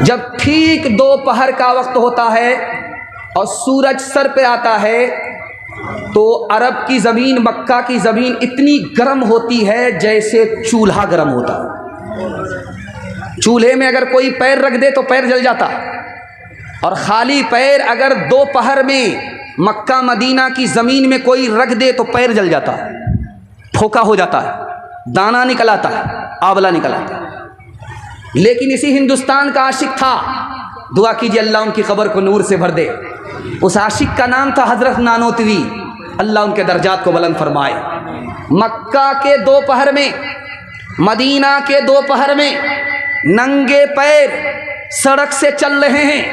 जब ठीक दोपहर का वक्त होता है और सूरज सर पे आता है तो अरब की ज़मीन, मक्का की ज़मीन इतनी गर्म होती है जैसे चूल्हा गर्म होता है। चूल्हे में अगर कोई पैर रख दे तो पैर जल जाता, और ख़ाली पैर अगर दोपहर में मक्का मदीना की ज़मीन में कोई रख दे तो पैर जल जाता है, फोका हो जाता है, दाना निकल आता है, आंवला निकल आता है। लेकिन इसी हिंदुस्तान का आशिक था, दुआ कीजिए अल्लाह उनकी क़ब्र को नूर से भर दे। उस आशिक का नाम था हज़रत नानोतवी, अल्लाह उनके दर्जात को बुलंद फरमाए। मक्का के दोपहर में, मदीना के दोपहर में नंगे पैर सड़क से चल रहे हैं,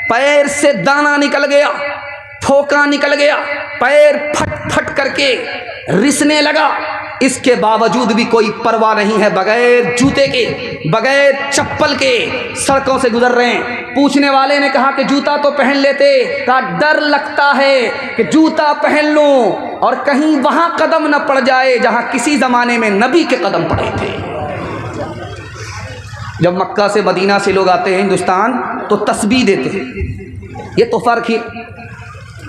पैर से दाना निकल गया, फोका निकल गया, पैर फट फट करके रिसने लगा। इसके बावजूद भी कोई परवाह नहीं है, बगैर जूते के, बगैर चप्पल के सड़कों से गुजर रहे हैं। पूछने वाले ने कहा कि जूता तो पहन लेते, कहा डर लगता है कि जूता पहन लूं और कहीं वहां कदम न पड़ जाए जहां किसी ज़माने में नबी के कदम पड़े थे। जब मक्का से मदीना से लोग आते हैं हिंदुस्तान तो तस्बीह देते हैं, ये तो फ़र्क ही।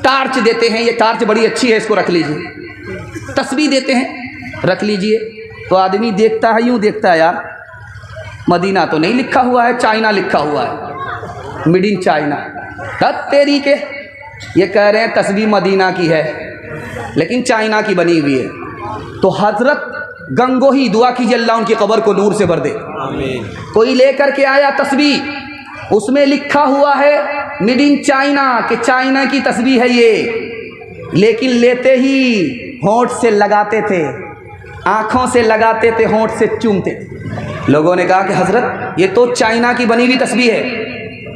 टार्च देते हैं, ये टार्च बड़ी अच्छी है, इसको रख लीजिए। तस्बीह देते हैं, रख लीजिए। तो आदमी देखता है, यूँ देखता है, यार मदीना तो नहीं लिखा हुआ है, चाइना लिखा हुआ है, मेड इन चाइना। तब तेरी के ये कह रहे हैं तस्बीह मदीना की है लेकिन चाइना की बनी हुई है। तो हज़रत गंगोही, दुआ कीजिए अल्लाह उनकी क़ब्र को नूर से भर दे। आमीन। कोई लेकर के आया तस्बीह, उसमें लिखा हुआ है मेड इन चाइना, कि चाइना की तस्बीह है ये, लेकिन लेते ही होंठ से लगाते थे, आँखों से लगाते थे, होंठ से चूमते थे। लोगों ने कहा कि हज़रत ये तो चाइना की बनी हुई तस्बीह है,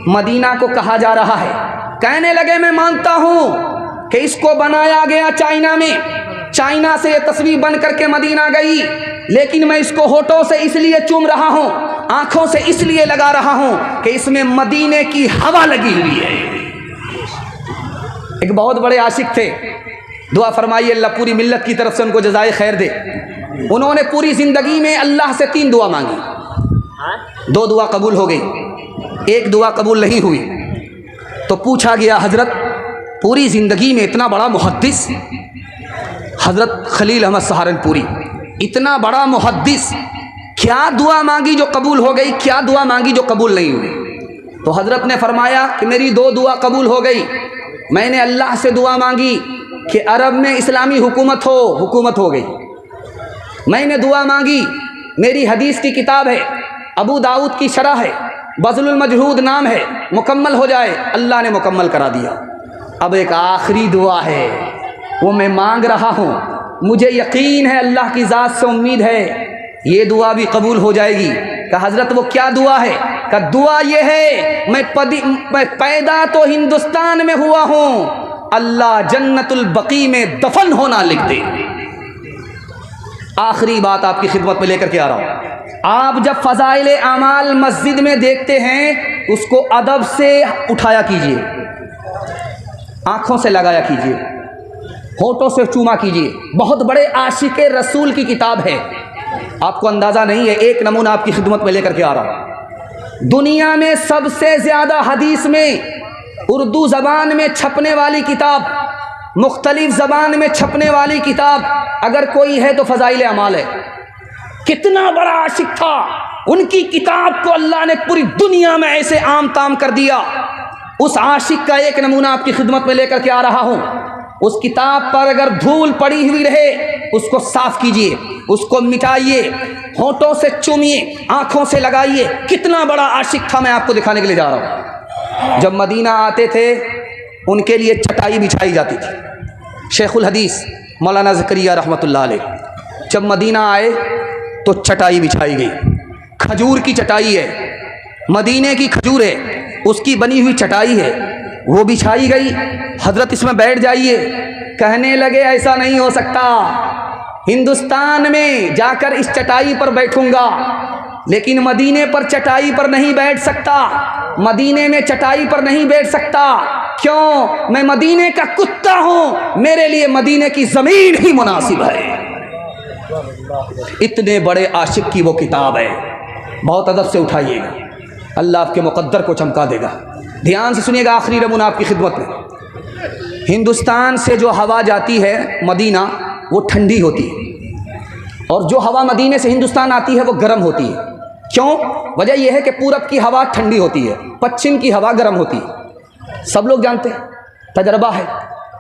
मदीना को कहा जा रहा है। कहने लगे मैं मानता हूँ कि इसको बनाया गया चाइना में, चाइना से ये तस्वीर बन करके मदीना गई, लेकिन मैं इसको होठों से इसलिए चूम रहा हूँ, आँखों से इसलिए लगा रहा हूँ कि इसमें मदीने की हवा लगी हुई है। एक बहुत बड़े आशिक थे, दुआ फरमाइए अल्लाह पूरी मिल्लत की तरफ से उनको जज़ाए खैर दे। उन्होंने पूरी ज़िंदगी में अल्लाह से 3 दुआ मांगी, 2 दुआ कबूल हो गई, 1 दुआ कबूल नहीं हुई। तो पूछा गया हज़रत पूरी ज़िंदगी में इतना बड़ा मुहद्दिस, हज़रत खलील अहमद सहारनपुरी, इतना बड़ा मुहद्दिस, क्या दुआ मांगी जो कबूल हो गई, क्या दुआ मांगी जो कबूल नहीं हुई? तो हज़रत ने फरमाया कि मेरी 2 दुआ कबूल हो गई। मैंने अल्लाह से दुआ मांगी कि अरब में इस्लामी हुकूमत हो गई। मैंने दुआ मांगी, मेरी हदीस की किताब है, अबू दाऊद की शरह है, बज़लुल मजहूद नाम है, मुकम्मल हो जाए। अल्लाह ने मुकम्मल करा दिया। अब एक आखिरी दुआ है, वो मैं मांग रहा हूँ, मुझे यकीन है, अल्लाह की ज़ात से उम्मीद है ये दुआ भी कबूल हो जाएगी। कहा हज़रत वो क्या दुआ है? कहा दुआ ये है, मैं पैदा तो हिंदुस्तान में हुआ हूँ, अल्लाह जन्नतुल बकी में दफन होना लिख दे। आखिरी बात आपकी खिदमत में लेकर के आ रहा हूँ। आप जब फ़ज़ाइल आमाल मस्जिद में देखते हैं उसको अदब से उठाया कीजिए, आँखों से लगाया कीजिए, होठों से चूमा कीजिए। बहुत बड़े आशिक़े रसूल की किताब है, आपको अंदाज़ा नहीं है। एक नमूना आपकी खिदमत में लेकर के आ रहा हूँ। दुनिया में सबसे ज़्यादा हदीस में उर्दू ज़बान में छपने वाली किताब, मुख्तलिफ ज़बान में छपने वाली किताब अगर कोई है तो फ़ज़ाइल अमाल है। कितना बड़ा आशिक था, उनकी किताब को अल्लाह ने पूरी दुनिया में ऐसे आम ताम कर दिया। उस आशिक का एक नमूना आपकी खिदमत में लेकर के आ रहा हूँ। उस किताब पर अगर धूल पड़ी हुई रहे उसको साफ़ कीजिए, उसको मिटाइए, होठों से चूमिए, आँखों से लगाइए। कितना बड़ा आशिक था, मैं आपको दिखाने के लिए जा रहा हूँ। जब मदीना आते थे उनके लिए चटाई बिछाई जाती थी। शेखुल हदीस मौलाना ज़करिया रहमतुल्लाह अलैह जब मदीना आए तो चटाई बिछाई गई। खजूर की चटाई है, मदीने की खजूर है, उसकी बनी हुई चटाई है, वो बिछाई गई। हज़रत इसमें बैठ जाइए। कहने लगे ऐसा नहीं हो सकता, हिंदुस्तान में जाकर इस चटाई पर बैठूंगा, लेकिन मदीने पर चटाई पर नहीं बैठ सकता, मदीने में चटाई पर नहीं बैठ सकता। क्यों? मैं मदीने का कुत्ता हूँ, मेरे लिए मदीने की ज़मीन ही मुनासिब है। इतने बड़े आशिक की वो किताब है, बहुत अदब से उठाइएगा। अल्लाह आपके मुक़द्दर को चमका देगा। ध्यान से सुनिएगा, आखिरी नमूना आपकी खिदमत में। हिंदुस्तान से जो हवा जाती है मदीना, वो ठंडी होती है, और जो हवा मदीने से हिंदुस्तान आती है वो गर्म होती है। क्यों? वजह यह है कि पूरब की हवा ठंडी होती है, पश्चिम की हवा गर्म होती है। सब लोग जानते हैं, तजर्बा है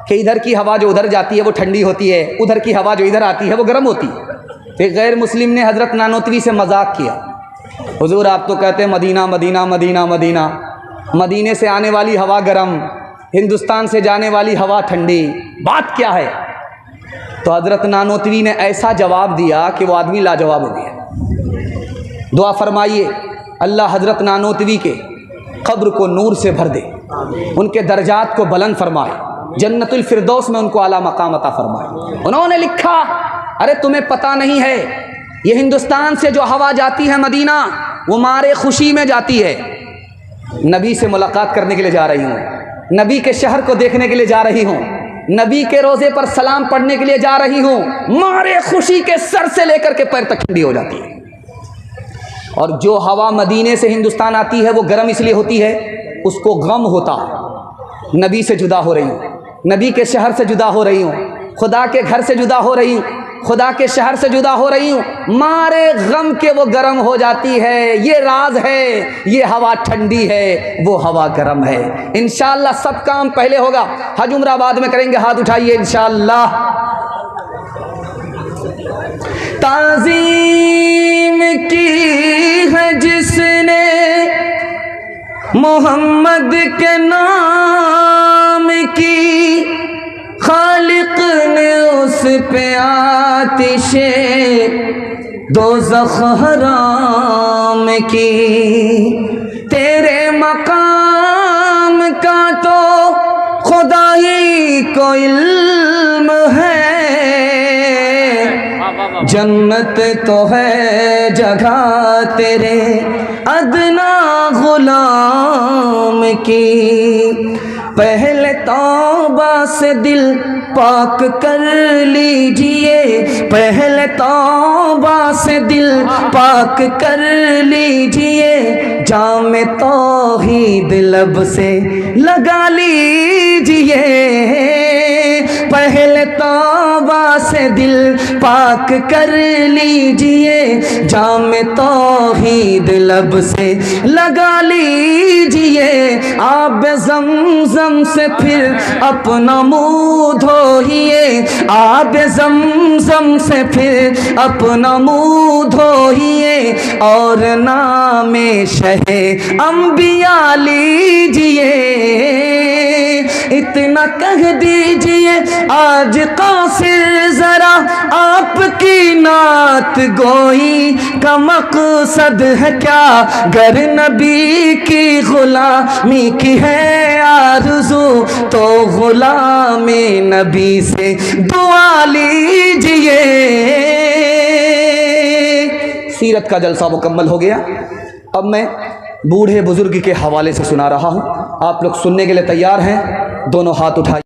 कि इधर की हवा जो उधर जाती है वो ठंडी होती है, उधर की हवा जो इधर आती है वो गर्म होती है। एक गैर मुस्लिम ने हज़रत नानोतवी से मजाक किया, हुजूर आप तो कहते हैं मदीना मदीना मदीना मदीना, मदीने से आने वाली हवा गर्म, हिंदुस्तान से जाने वाली हवा ठंडी, बात क्या है? तो हज़रत नानोतवी ने ऐसा जवाब दिया कि वो आदमी लाजवाब हो गया। दुआ फरमाइए अल्लाह हज़रत नानोतवी के कब्र को नूर से भर दे, उनके दर्जात को बुलंद फरमाए, जन्नतुल फिरदौस में उनको आला मकाम अता फरमाए। उन्होंने लिखा, अरे तुम्हें पता नहीं है, ये हिंदुस्तान से जो हवा जाती है मदीना, वो मारे खुशी में जाती है। नबी से मुलाकात करने के लिए जा रही हूँ, नबी के शहर को देखने के लिए जा रही हूँ, नबी के रोज़े पर सलाम पढ़ने के लिए जा रही हूँ, मारे खुशी के सर से लेकर के पैर तक ठंडी हो जाती है। और जो हवा मदीने से हिंदुस्तान आती है वो गर्म इसलिए होती है, उसको गम होता है, नबी से जुदा हो रही हूँ, नबी के शहर से जुदा हो रही हूँ, खुदा के घर से जुदा हो रही हूँ, खुदा के शहर से जुदा हो रही हूँ, मारे गम के वो गर्म हो जाती है। ये राज है, ये हवा ठंडी है, वो हवा गर्म है। इंशाअल्लाह सब काम पहले होगा, हज उम्रा बाद में करेंगे। हाथ उठाइए इंशाअल्लाह। ताज़ीम की है जिसने मोहम्मद के नाम की, खालिक ने उस पे आतिशे दोज़ख हराम की। तेरे मकाम का तो खुदा ही को इल्म है, जन्नत तो है जगह तेरे अदना गुलाम की। पहले तौबा से दिल पाक कर लीजिए, पहले तौबा से दिल पाक कर लीजिए, जाम तौहीद लब से लगा लीजिए। पहले तौबा से दिल पाक कर लीजिए, जाम तौहीद लब से लगा लीजिए। आब ज़मज़म से फिर अपना मुँह धोइए, आब ज़मज़म से फिर अपना मुँह धोइए, और नामे शहे अंबिया लीजिए। इतना कह दीजिए आज कासिर जरा, आपकी नात गोई का मकसद है क्या? गर नबी की गुलामी की है आरज़ू, तो गुलामी नबी से दुआ लीजिए। सीरत का जलसा मुकम्मल हो गया। अब मैं बूढ़े बुजुर्ग के हवाले से सुना रहा हूँ, आप लोग सुनने के लिए तैयार हैं? दोनों हाथ उठाइए।